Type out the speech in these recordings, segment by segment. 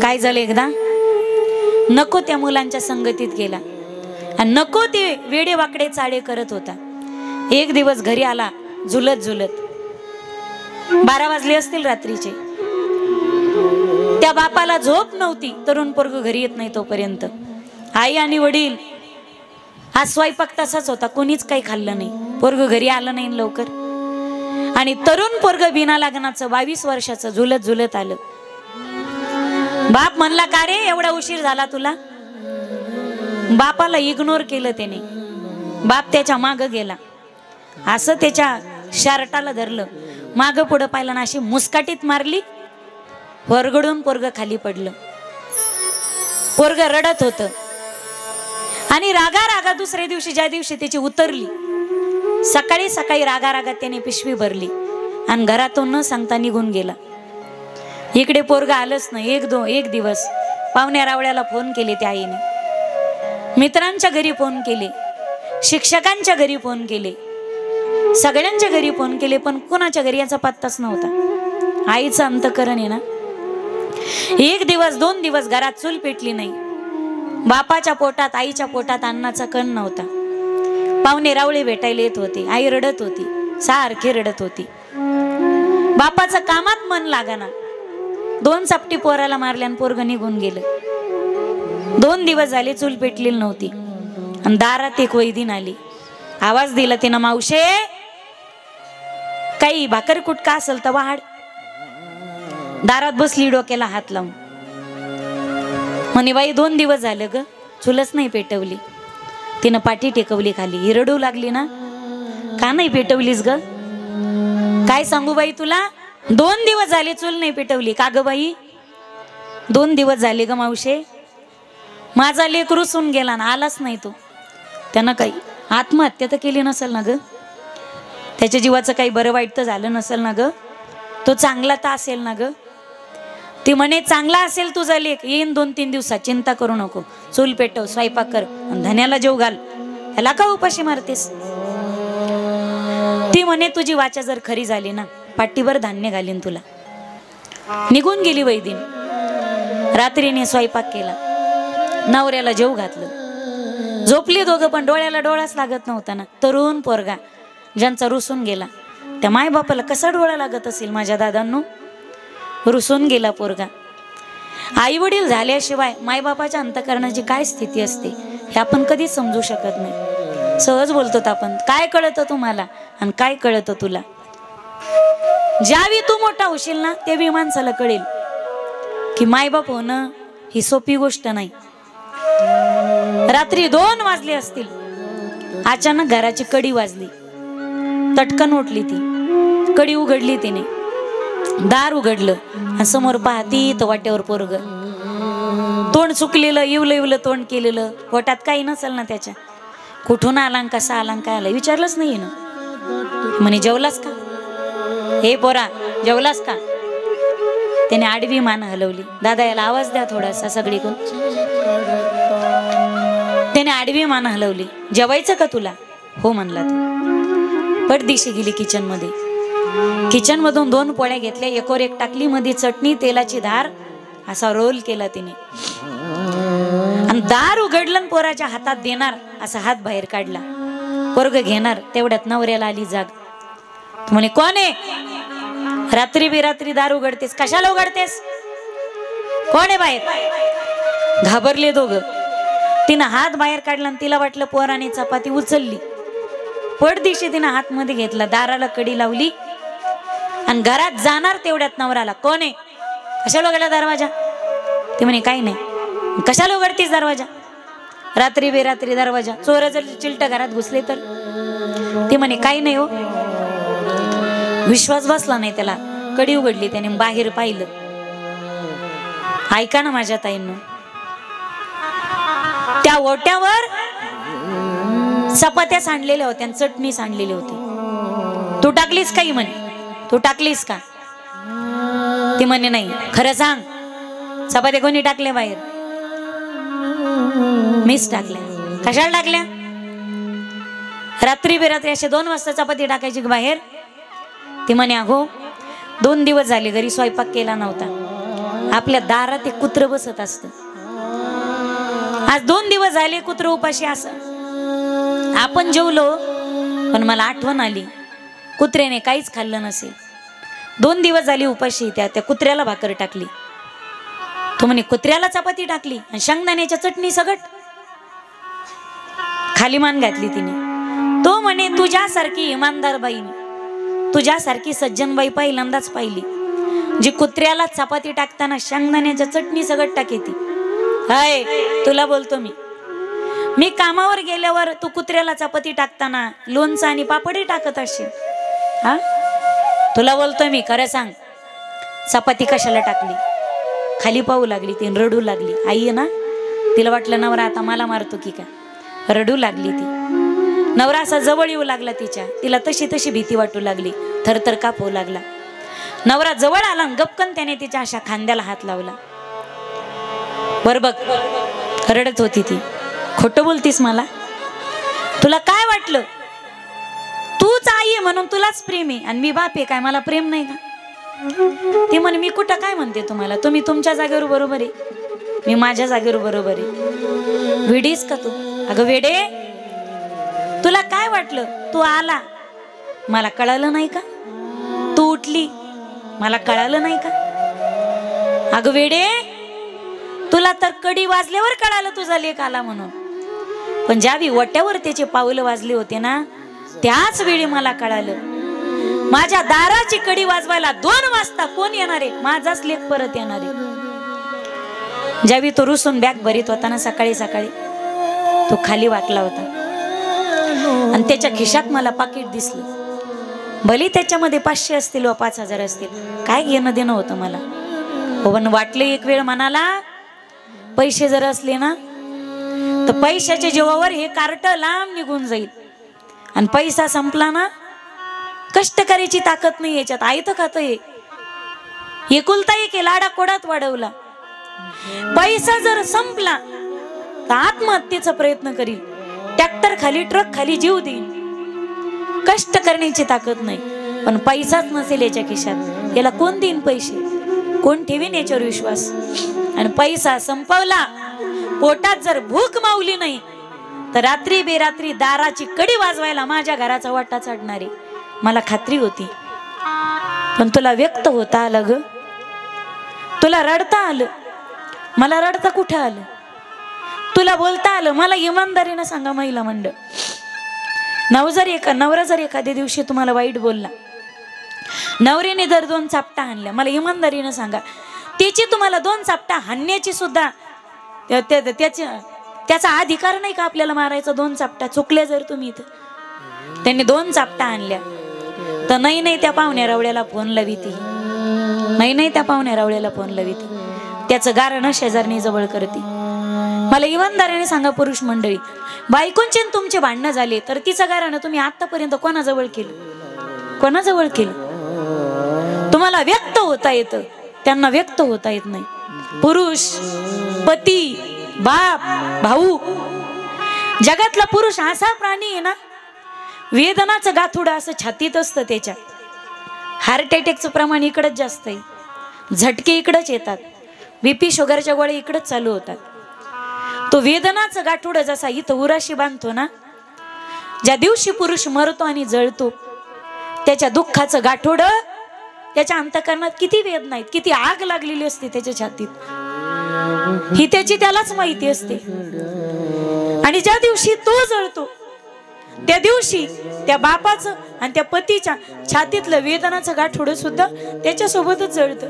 काय झालं, एकदा नको त्या मुलांच्या संगतीत गेला आणि नको ते वेडे वाकडे चाळे करत होता. एक दिवस घरी आला झुलत झुलत, 12 वाजले असतील रात्रीचे. त्या बापाला झोप नव्हती, तरुण पोरग घरी येत नाही तोपर्यंत. आई आणि वडील, आज स्वयंपाक तसाच होता, कोणीच काही खाल्लं नाही. पोरग घरी आलं नाही लवकर आणि तरुण पोरग बिना लग्नाचं 22 वर्षाचं झुलत झुलत आलं. बाप म्हणला, का रे एवढा उशीर झाला तुला? बापाला इग्नोर केलं त्याने. बाप त्याच्या माग गेला, असं त्याच्या शर्टाला धरलं, माग पुढं पाहिलं ना, अशी मुस्काटीत मारली, वरगडून पोरग खाली पडलं. पोरग रडत होतं आणि रागा रागा दुसऱ्या दिवशी, ज्या दिवशी त्याची उतरली, सकाळी सकाळी रागा रागात त्याने पिशवी भरली आणि घरातून न सांगता निघून गेला. इकडे पोरग आलंच नाही. एक दिवस पाहुण्या रावळ्याला फोन केले त्या आईने, मित्रांच्या घरी फोन केले, शिक्षकांच्या घरी फोन केले, सगळ्यांच्या घरी फोन केले, पण कोणाच्या घरी याचा पत्ताच नव्हता. आईचं अंतकरण आहे ना. 1 दिवस 2 दिवस घरात चूल पेटली नाही. बापाच्या पोटात, आईच्या पोटात अन्नाचा कण नव्हता. पाहुणे रावळे भेटायला येत होते, आई रडत होती, सारखी रडत होती. बापाचं कामात मन लागाना. 2 चपटी पोराला मारल्या आणि पोरग निघून गेलं. 2 दिवस झाले चूल पेटलेली नव्हती आणि दारात एक वैदीन आली. आवाज दिला तिनं, मावशे काही भाकर कुटका असेल तर वाढ. दारात बसली, डोक्याला हात लावून. म्हणे, बाई 2 दिवस झालं ग, चूलच नाही पेटवली. तिनं पाठी टेकवली खाली. ही रडू लागली ना, का नाही पेटवलीस ग? काय सांगू बाई तुला, 2 दिवस झाले चूल नाही पेटवली. का ग बाई? 2 दिवस झाले ग मावशे, माझा लेक रुसून गेला ना, आलाच नाही तो. त्यानं काही आत्महत्या तर केली नसेल ना ग? त्याच्या जीवाचं काही बरं वाईट तर झालं नसेल ना ग? तो चांगला तर असेल ना ग? ती म्हणे, चांगला असेल तुझा लेक, येईन 2-3 दिवसात, चिंता करू नको. चूल पेटव, स्वयंपाक कर, धन्याला जेव घाल, ह्याला का उपाशी मारतेस? ती म्हणे, तुझी वाचा जर खरी झाली ना, पाठीवर धान्य घालीन तुला. निघून गेली वैदीन. रात्रीने स्वयंपाक केला, नवऱ्याला जेव घातलं, झोपली दोघं, पण डोळ्याला डोळाच लागत नव्हता ना. तरुण पोरगा ज्यांचा रुसून गेला, त्या मायबापाला कसा डोळा लागत असेल माझ्या दादांनो? रुसून गेला पोरगा. आई वडील झाल्याशिवाय मायबापाच्या अंतकरणाची काय स्थिती असते हे आपण कधीच समजू शकत नाही. सहज बोलतो आपण, काय कळतं तुम्हाला आणि काय कळतं तुला? ज्यावेळी तू मोठा होशील ना, तेव्हा माणसाला कळेल की मायबाप होणं ही सोपी गोष्ट नाही. रात्री 2 वाजले असतील, अचानक घराची कडी वाजली. तटकन उठली ती, कडी उघडली तिने, दार उघडलं आणि समोर पाहती तर वाट्यावर पोरग, तोंड चुकलेलं, इवलं तोंड केलेलं, पोटात काही नसेल ना त्याच्या. कुठून आला, कसा आला, काय आला विचारलंच नाही ना. म्हणे, जेवलास का? हे पोरा जेवलास का? त्याने आडवी मान हलवली. दादा याला आवाज द्या थोडासा सगळीकडून. त्याने आडवी मान हलवली. जेवायचं का तुला? हो म्हणला तो. पटदिशी गेली किचन मध्ये. किचन मधून 2 पोळ्या घेतल्या, एकोर एक टाकली, मध्ये चटणी, तेलाची धार, असा रोल केला तिने आणि दार उघडलं. पोराच्या हातात देणार असा हात बाहेर काढला. पोरग घेणार, तेवढ्यात नवऱ्याला आली जाग. म्हणे, कोण आहे? रात्री बेरात्री दार उघडतेस, कशाला उघडतेस? कोण आहे बाहेर? घाबरले दोघं. तिनं हात बाहेर काढला आणि तिला वाटलं पोराने चपाती उचलली. पडदिशी तिनं हात मध्ये घेतला, दाराला कडी लावली आणि घरात जाणार, तेवढ्यात नवराला, कोण आहे? कशाला उघडला दरवाजा? ते म्हणे, काही नाही. कशाला उघडतीस दरवाजा? रात्री बेरात्री दरवाजा, चोर जर चिलट घरात घुसले तर? ते म्हणे, काही नाही हो. विश्वास बसला नाही त्याला. कडी उघडली त्याने, बाहेर पाहिलं. ऐका ना माझ्या ताईंनो, त्या ओट्यावर चपात्या सांडलेल्या होत्या, चटणी सांडलेली होती. तू टाकलीस काही? म्हणे, तू टाकलीस का? ती म्हणे, नाही. खरं सांग, चपात्या कोणी टाकल्या बाहेर? मीच टाकल्या. कशाला टाकल्या? रात्री बेरात्री असे 2 वाजता चपाती टाकायची बाहेर. ती म्हणे, अगो 2 दिवस झाले घरी स्वयंपाक केला नव्हता, आपल्या दारात एक कुत्र बसत असतं. आज 2 दिवस झाले कुत्र उपाशी. असं आपण जेवलो पण मला आठवण आली कुत्र्याने काहीच खाल्लं नसेल. 2 दिवस झाली उपाशी. त्या कुत्र्याला भाकर टाकली. तो म्हणे कुत्र्याला चपाती टाकली आणि शेंगदाण्याच्या चटणी सगट. खाली मान घातली तिने. तो म्हणे तुझ्यासारखी इमानदार बाई, तुझ्यासारखी सज्जन बाई पहिल्यांदाच पाहिली, जी कुत्र्याला चपाती टाकताना शेंगदाण्याच्या चटणी सगट टाकेती. हाय तुला बोलतो मी कामावर गेल्यावर तू कुत्र्याला चपाती टाकताना लोणचं आणि पापडही टाकत असेल. हा तुला बोलतोय मी, खरं सांग चपाती कशाला टाकली? खाली पाहू लागली ती, रडू लागली. आई आहे ना, तिला वाटलं नवरा आता मला मारतो की काय, रडू लागली ती. नवरा असा जवळ येऊ लागला तिच्या. तिला तशी तशी भीती वाटू लागली, थरथर कापू लागला. नवरा जवळ आला, गपकन त्याने तिच्या अशा खांद्याला हात लावला. बर बघ रडत होती ती. खोटं बोलतीस मला? तुला काय वाटलं? तूच आई आहे म्हणून तुलाच प्रेम आहे आणि मी बाप आहे काय, मला प्रेम नाही का? ती म्हणे मी कुठं काय म्हणते तुम्हाला, तुम्ही तुमच्या जागेवर बरोबर आहे, मी माझ्या जागेवर बरोबर आहे. वेडीस का तू? अगं वेडे, तुला काय वाटलं? तू आला मला कळालं नाही का? तू उठली मला कळालं नाही का? अगं वेडे, तुला तर कडी वाजल्यावर कळालं तुझा लेक आला म्हणून, पण ज्यावेळी वट्यावर त्याचे पाऊल वाजले होते ना, त्याच वेळी मला कळालं माझ्या दाराची कडी वाजवायला 2 वाजता कोण येणार आहे? माझाच लेक परत येणार आहे. ज्यावेळी तो रुसून बॅग भरीत होता ना सकाळी सकाळी, तो खाली वाकला होता आणि त्याच्या खिशात मला पाकिट दिसलं. भले त्याच्यामध्ये 500 असतील व 5000 असतील, काय घेणं देणं होतं मला. पण वाटलं एक वेळ मनाला, पैसे जर असले ना तर पैशाच्या जीवावर हे कार्ट लांब निघून जाईल. आणि पैसा संपला ना, कष्ट करायची ताकद नाही याच्यात. आई तर खातोय, एकुलता एक लाडा कोडात वाढवला. पैसा जर संपला तर आत्महत्येचा प्रयत्न करील, ट्रॅक्टर खाली ट्रक खाली जीव देईल. कष्ट करण्याची ताकद नाही. पण पैसाच नसेल याच्या खिशात, याला कोण देईन पैसे? कोण ठेवीन याच्यावर विश्वास? आणि पैसा संपवला, पोटात जर भूक मावली नाही तर रात्री बेरात्री दाराची कडी वाजवायला माझ्या घराचा वाटा चढणारी मला खात्री होती. पण तुला व्यक्त होता आलं ग, तुला रडता आलं, मला रडता कुठं आलं? तुला बोलता आलं, मला इमानदारीनं सांगा महिला मंडळ. नवरा जर एखाद्या दिवशी तुम्हाला वाईट बोलला, नवऱ्याने जर 2 चापटा हाणल्या, मला इमानदारीनं सांगा, त्याची तुम्हाला 2 चापटा हाणण्याची सुद्धा त्याचा अधिकार नाही का आपल्याला मारायचा? 2 चापटा चुकल्या जर तुम्ही तर, त्यांनी 2 चापटा आणल्या तर नाही त्या पाहुण्या रावळ्याला फोन लाविती, नाही त्या पाहुण्या रावळ्याला फोन लाविती, त्याचं गारणं शेजारणी जवळ करते. मला इमानदारीने सांगा पुरुष मंडळी, बायकोंचे तुमचे भांडणं झाले तर तिचं गारणं तुम्ही आतापर्यंत कोणाजवळ केलं? कोणाजवळ केलं? तुम्हाला व्यक्त होता येतं, त्यांना व्यक्त होता येत नाही. पुरुष, पती, बाप, भाऊ, जगातला पुरुष असा प्राणी आहे ना, वेदनाचं गाथुडं असं छातीत असतं त्याच्या. हार्ट अटॅकचं प्रमाण इकडंच जास्त आहे, झटके इकडंच येतात, बीपी शुगरच्या गोळ्या इकडंच चालू होतात. तो वेदनाचं गाठुडं जसा इथं उराशी बांधतो ना, ज्या दिवशी पुरुष मरतो आणि जळतो, त्याच्या दुःखाचं गाठोडं त्याच्या अंतःकरणात किती वेदना आहेत, किती आग लागलेली असते त्याच्या छातीत, ही त्याची त्यालाच माहिती असते. आणि ज्या दिवशी तो जळतो त्या दिवशी त्या बापाचं आणि त्या पतीच्या छातीतलं वेदनाचं गाठोडं सुद्धा त्याच्या सोबतच जळतं.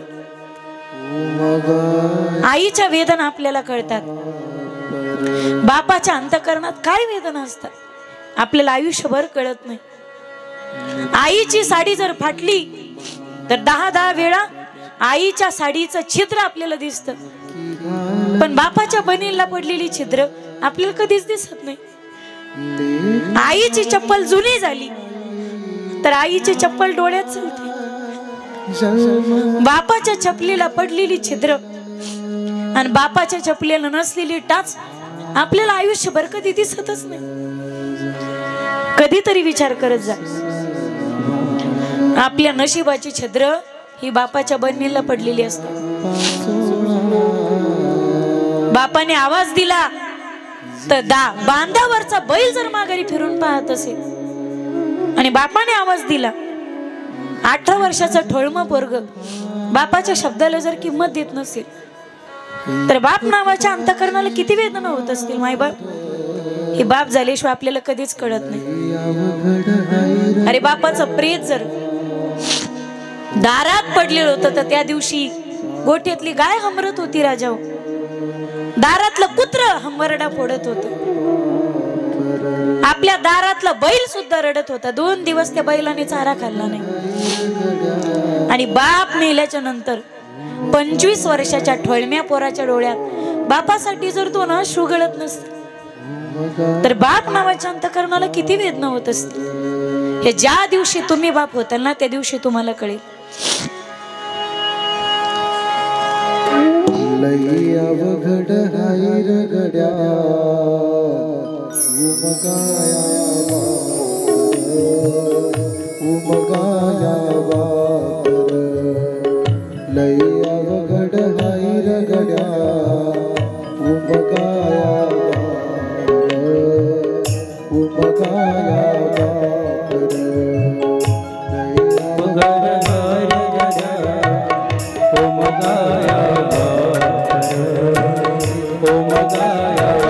आईच्या वेदना आपल्याला कळतात, बापाच्या अंतःकरणात काय वेदना असतात आपल्याला आयुष्यभर कळत नाही. आईची साडी जर फाटली तर 10 वेळा आईच्या साडीचं छिद्र आपल्याला दिसतं, पण बापाच्या बनीला पडलेली छिद्र आपल्याला कधीच दिसत नाही. आईची चप्पल जुनी झाली तर आईची चप्पल डोळ्यात चलते, बापाच्या चपलीला पडलेली छिद्र आणि बापाच्या चपलीला नसलेली टाच आपल्याला आयुष्यभर कधी दिसतच नाही. कधीतरी विचार करत जा, आपल्या नशिबाची छिद्र ही बापाच्या बनीला पडलेली असते. बापाने आवाज दिला तर बांधावरचा बैल जर माघारी फिरून पाहत असेल आणि बापाने आवाज दिला, 18 वर्षाचं ठोळमं पोरग बापाच्या शब्दाला जर किंमत देत नसेल तर बाप नावाच्या अंतःकरणाला किती वेदना होत असतील. मायबाप हे बाप झाल्याशिवाय आपल्याला कधीच कळत नाही. अरे बापाचं प्रेत जर दारात पडलेलं होतं तर त्या दिवशी गोठ्यातली गाय हमरत होती राजाओ, दारातलं कुत्र हंबरडा फोडत होत, आपल्या दारातला बैल सुद्धा रडत होता. 2 दिवस त्या बैलाने चारा खाल्ला नाही. आणि बाप मेल्याच्या नंतर 25 वर्षाच्या ठोळम्या पोराच्या डोळ्यात बापासाठी जर तो ना अश्रू गळत नसते तर बाप नावाच्या अंतःकरणाला किती वेदना होत असतील. हे ज्या दिवशी तुम्ही बाप होताल ना त्या दिवशी तुम्हाला कळेल. लई अवघड हाय रगड्या उमगाया वापर, लई अवघड हाय रगड्या उमगाया वापर, लई अवघड हाय रगड्या उमगाया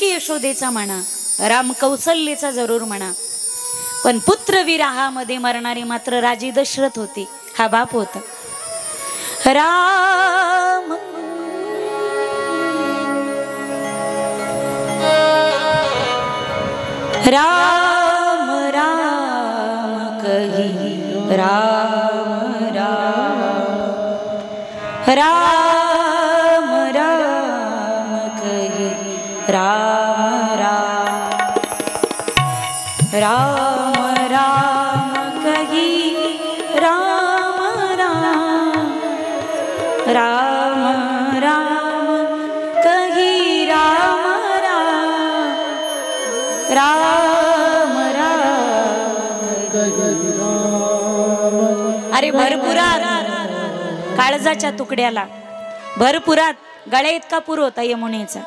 यशोदेचा म्हणा, राम कौसल्येचा जरूर म्हणा, पण पुत्र विराहामध्ये मरणारे मात्र राजे दशरथ होते. हा बाप होता. राम राम राम कही राम राम राम राम कही राम राम राम कही राम राम राम राम कही राम राम राम राम. अरे भरपुरात काळजाच्या तुकड्याला भरपुरात गळ्या इतका पूर होता यमुनेचा,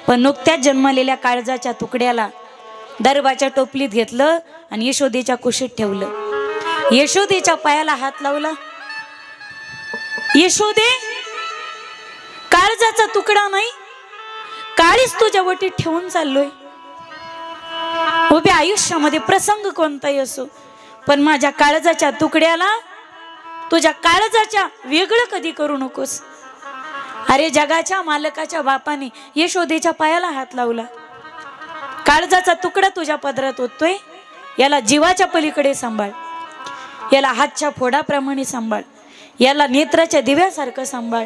पण नुकत्याच जन्मलेल्या काळजाच्या तुकड्याला दरबाच्या टोपलीत घेतलं आणि यशोदेच्या कुशीत ठेवलं. यशोदेच्या पायाला हात लावला. यशोदे, काळजाचा तुकडा नाही, काळीच तुझ्या वटीत ठेवून चाललोय. उभ्या आयुष्यामध्ये प्रसंग कोणताही असो, पण माझ्या काळजाच्या तुकड्याला, तुझ्या काळजाच्या वेगळं कधी करू नकोस. अरे जगाच्या मालकाच्या बापाने यशोदेच्या पायाला हात लावला. काळजाचा तुकडा तुझ्या पदरात होतोय, याला जीवाच्या पलीकडे सांभाळ, याला हातच्या फोडाप्रमाणे सांभाळ, याला नेत्राच्या दिव्यासारखं सांभाळ.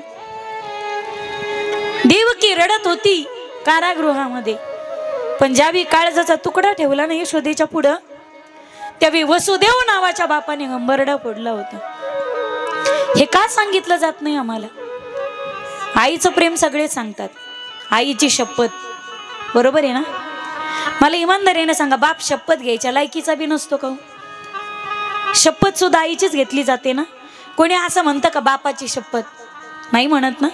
देवकी रडत होती कारागृहामध्ये, पण ज्यावेळी काळजाचा तुकडा ठेवला ना यशोदेच्या पुढं, त्यावेळी वसुदेव नावाच्या बापाने हंबरडा फोडला होता. हे का सांगितलं जात नाही आम्हाला? आईचं प्रेम सगळे सांगतात, आईची शपथ, बरोबर आहे ना? मला इमानदारीने सांगा, बाप शपथ घ्यायच्या लायकीचा बी नसतो का? शपथ सुद्धा आईचीच घेतली जाते ना. कोणी असं म्हणतं का बापाची शपथ? नाही म्हणत ना.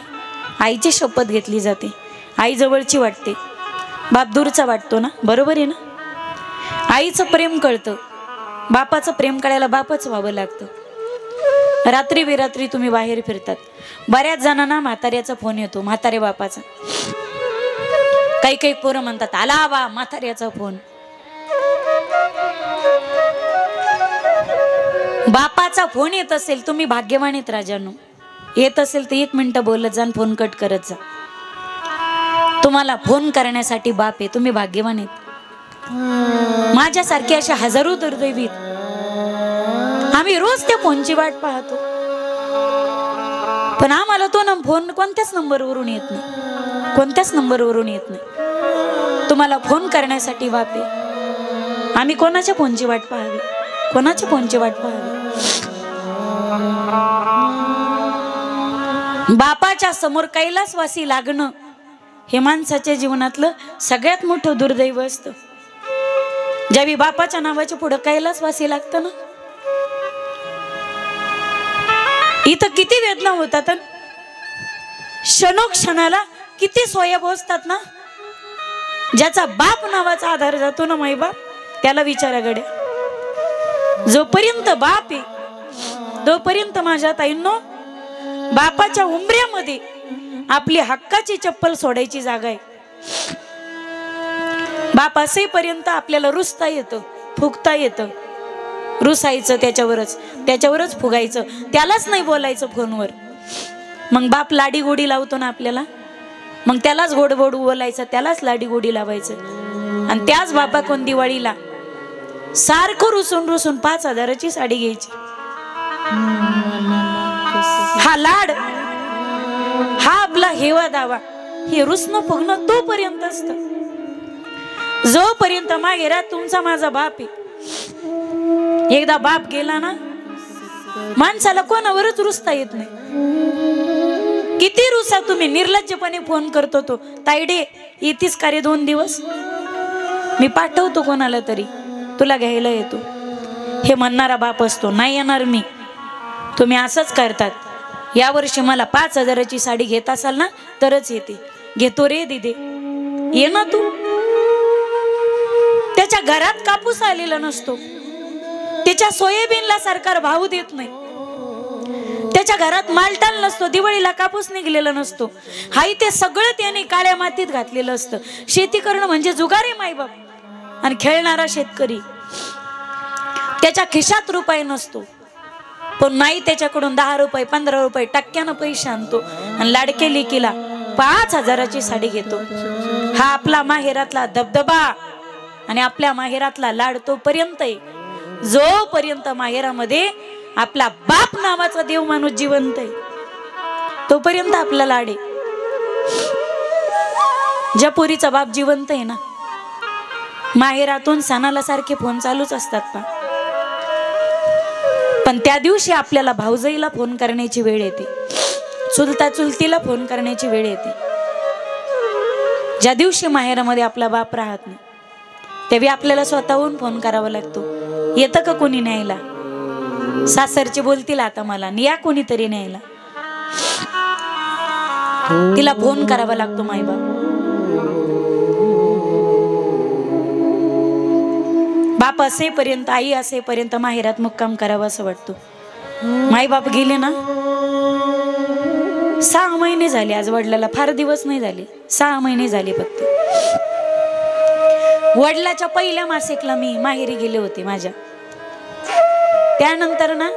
आईची शपथ घेतली जाते. आई जवळची वाटते, बाप दूरचा वाटतो ना, बरोबर आहे ना? आईचं प्रेम कळतं, बापाचं प्रेम कळायला बापच व्हावं लागतं. रात्री बेरात्री तुम्ही बाहेर फिरतात, बऱ्याच जणांना म्हाताऱ्याचा फोन येतो, म्हातारे बापाचा. काही काही पोरं म्हणतात, आला बा म्हाताऱ्याचा फोन. बापाचा फोन येत असेल, तुम्ही भाग्यवान आहेत राजांनो. येत असेल तर 1 मिनिट बोलत जा, फोन कट करत जा. तुम्हाला फोन करण्यासाठी बाप आहे, तुम्ही भाग्यवान आहेत. माझ्यासारखे अशा हजारो दुर्दैवीत, आम्ही रोज त्या फोनची वाट पाहतो, पण आम्हाला तो फोन कोणत्याच नंबरवरून येत नाही, कोणत्याच नंबरवरून येत नाही. तुम्हाला फोन करण्यासाठी बाप आहे. आम्ही कोणाच्या फोनची वाट पाहावी, कोणाच्या फोनची वाट पाहावी? बापाच्या समोर कैलासवासी लागणं हे माणसाच्या जीवनातलं सगळ्यात मोठं दुर्दैव असतं. ज्यावेळी बापाच्या नावाच्या पुढे कैलासवासी लागतं ना, इथं किती वेदना होतात, क्षणोक्षणाला किती सोया पोचतात ना. ज्याचा बाप नावाचा आधार जातो ना, माई बाप, त्याला विचारा गड्या. जोपर्यंत बाप आहे तोपर्यंत माझ्या ताईंनो, बापाच्या उंबऱ्यामध्ये आपली हक्काची चप्पल सोडायची जागा आहे. बाप असेपर्यंत आपल्याला रुसता येतं, फुगता येतं. रुसायचं त्याच्यावरच फुगायचं, त्यालाच नाही बोलायचं फोनवर. मग बाप लाडी गोडी लावतो ना आपल्याला, मग त्यालाच गोड गोड बोलायचं, त्यालाच लाडी गोडी लावायचं. आणि त्याच बापाकडून दिवाळीला सारखं रुसून रुसून 5,000ची साडी घ्यायची. हा लाड, हा आपला हेवा दावा, हे रुसणं फुगणं तोपर्यंत असतं जोपर्यंत मागेरा तुमचा माझा बाप आहे. एकदा बाप गेला ना, माणसाला कोणावरच रुसता येत नाही. किती रुसा तुम्ही, निर्लज्जपणे फोन करतो तो, तायडे येतीस का रे 2 दिवस, मी पाठवतो कोणाला तरी, तुला घ्यायला येतो, हे म्हणणारा बाप असतो. नाही येणार मी, तुम्ही असंच करतात. यावर्षी मला 5,000ची साडी घेत असाल ना तरच येते. घेतो रे दिदे, ये ना तू. त्याच्या घरात कापूस आलेला नसतो, त्याच्या सोयाबीनला सरकार भाव देत नाही, त्याच्या घरात मालटाल नसतो, दिवाळीला कापूस निघलेला नसतो. हाय ते सगळं त्याने काळ्या मातीत घातलेलं असतं. शेती करणं म्हणजे जुगारी मायबाप, आणि खेळणारा शेतकरी. त्याच्या खिशात रुपये नसतो, पण नाही त्याच्याकडून 10 रुपये 15 रुपये टक्क्यानं पैसे आणतो आणि लाडके लेकीला 5,000ची साडी घेतो. हा आपला माहेरातला दबदबा आणि आपल्या माहेरातला लाड तोपर्यंत आहे जोपर्यंत माहेरामध्ये आपला बाप नावाचा देव माणूस जिवंत आहे, तोपर्यंत आपला लाड आहे. ज्या पोरीचा बाप जिवंत आहे ना, माहेरातून सणाला सारखे फोन चालूच असतात पा, पण त्या दिवशी आपल्याला भाऊजाईला फोन करण्याची वेळ येते, चुलता चुलतीला फोन करण्याची वेळ येते. ज्या दिवशी माहेरामध्ये आपला बाप राहत नाही, त्यावेळी आपल्याला स्वतःहून फोन करावा लागतो. येतं का कोणी न्यायला? सासरचे बोलतील आता मला, या कोणीतरी न्यायला. तिला फोन करावा लागतो मायबाप. बाप असेपर्यंत, आई असेपर्यंत माहेरात मुक्काम करावा असं वाटतो. मायबाप गेले ना, 6 महिने झाले. आज वडिलाला फार दिवस नाही झाले, 6 महिने झाले फक्त. वडिलाच्या पहिल्या मासिकला मी माहेरी गेले होते माझ्या. त्यानंतर ना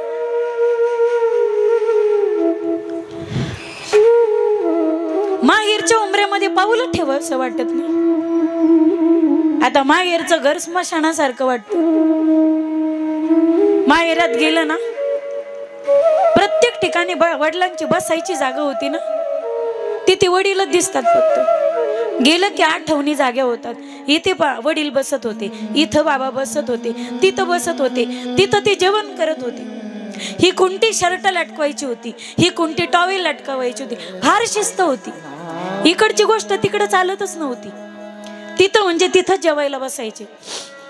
माहेरच्या उंबऱ्यामध्ये पाऊल ठेव असं वाटत नाही. आता माहेरचं घर स्मशानासारखं वाटतं. माहेरात गेलं ना, प्रत्येक ठिकाणी वडिलांची बसायची जागा होती ना, तिथे वडीलच दिसतात फक्त. गेलं की आठवणी जाग्या होतात. इथे वडील बसत होते, इथं बाबा बसत होते, तिथं बसत होते, तिथं ते जेवण करत होते. ही कुंटी शर्ट लटकवायची होती, ही कुंटी टॉवेल लटकवायची होती. फार शिस्त होती. इकडची गोष्ट तिकडे चालतच नव्हती. तिथं म्हणजे तिथंच जेवायला बसायचे,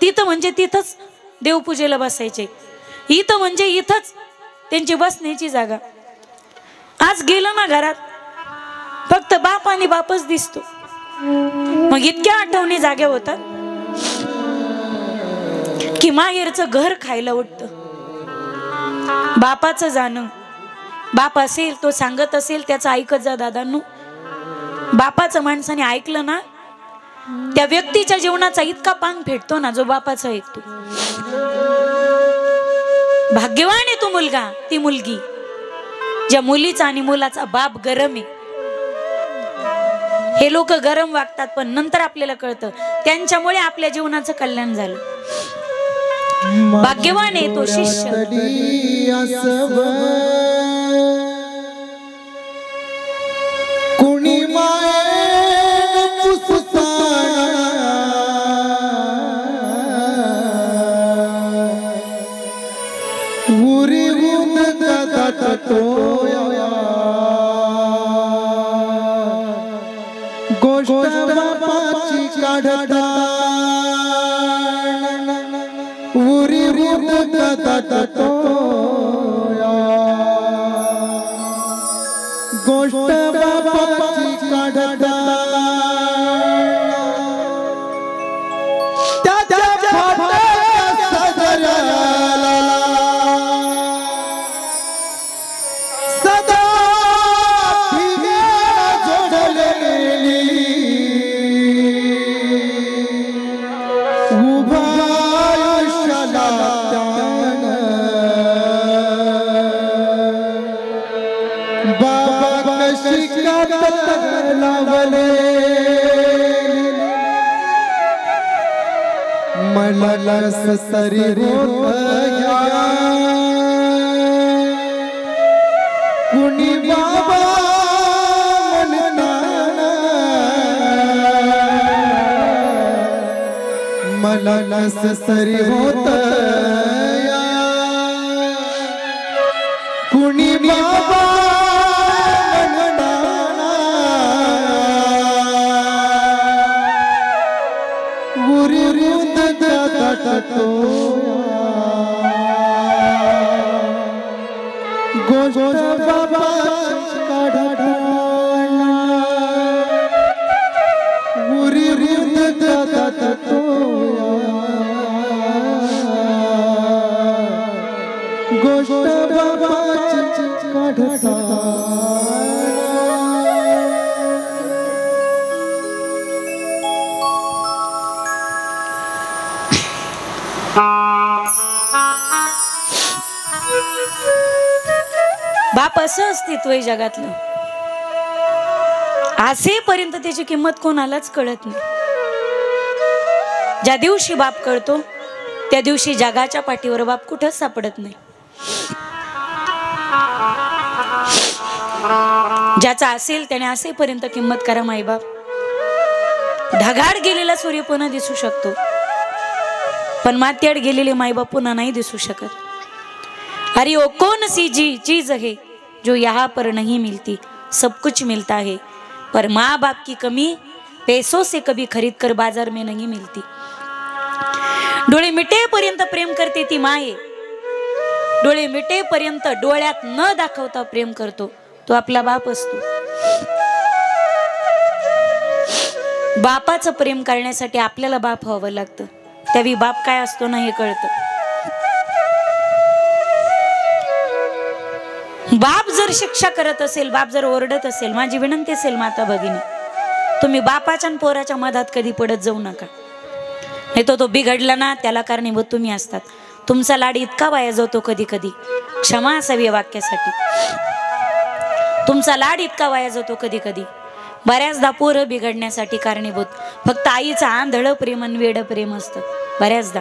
तिथं म्हणजे तिथंच देवपूजेला बसायचे, इथं म्हणजे इथंच त्यांची बसण्याची जागा. आज गेलं ना घरात फक्त बाप आणि बापच दिसतो. मग इतक्या आठवणी जाग्या होतात की माहेरचं घर खायला उठतं. बापाचं जाणं, बाप असेल तो सांगत असेल त्याचं ऐकत जा दादांनो. बापाचं माणसाने ऐकलं ना त्या व्यक्तीच्या जीवनाचा इतका पांग फेडतो ना जो बापाचं ऐकतो. भाग्यवान आहे तो मुलगा, ती मुलगी ज्या मुलीचा आणि मुलाचा बाप गरम आहे. हे लोक गरम वागतात पण नंतर आपल्याला कळतं त्यांच्यामुळे आपल्या जीवनाचं कल्याण झालं. भाग्यवान आहे तो शिष्य. कुणी उरी उद गोष्ट बापाची काढता उरी उद गोष्ट बापाची काढता मला सरी कुणी बाबा मला सरी होत कुणी बाबा गोष्ट बाबाची काढता उरी उद गोष्ट बाबाची काढता. बाप असं अस्तित्व आहे जगातलं, असेपर्यंत त्याची किंमत कोणालाच कळत नाही. ज्या दिवशी बाप कळतो त्या दिवशी जगाच्या पाठीवर बाप कुठंच सापडत नाही. ज्याचा असेल त्याने असेपर्यंत किंमत करा माईबाप. ढगाड गेलेला सूर्य पुन्हा दिसू शकतो पण मातीआड गेलेले माईबाप पुन्हा नाही दिसू शकत. अरे ओ कौन सी चीज है जो यहाँ पर नहीं मिलती, सब कुछ मिलता है पर माँ बाप की कमी पैसों से कभी खरीद कर बाजार में नहीं मिलती. डोळे मिटेपर्यंत प्रेम करते ती माये, डोळे मिटेपर्यंत डोळ्यात न दाखवता प्रेम करतो तो आपला बाप असतो. बापाचं प्रेम करण्यासाठी आपल्याला बाप व्हावं लागतं. त्यावेळी बाप काय असतो ना हे कळतं. बाप जर शिक्षा करत असेल, बाप जर ओरडत असेल, माझी विनंती असेल माता भगिनी, तुम्ही बापाच्या आणि पोराच्या मधात कधी पडत जाऊ नका. नाही तो बिघडला ना त्याला कारणीभूत तुम्ही असतात. तुमचा लाड इतका वाया जातो कधी कधी, क्षमा असावी या वाक्यासाठी. तुमचा लाड इतका वाया जातो कधी कधी. बऱ्याचदा पोरं बिघडण्यासाठी कारणीभूत फक्त आईचं आंधळं प्रेम आणि वेडं प्रेम असतं बऱ्याचदा.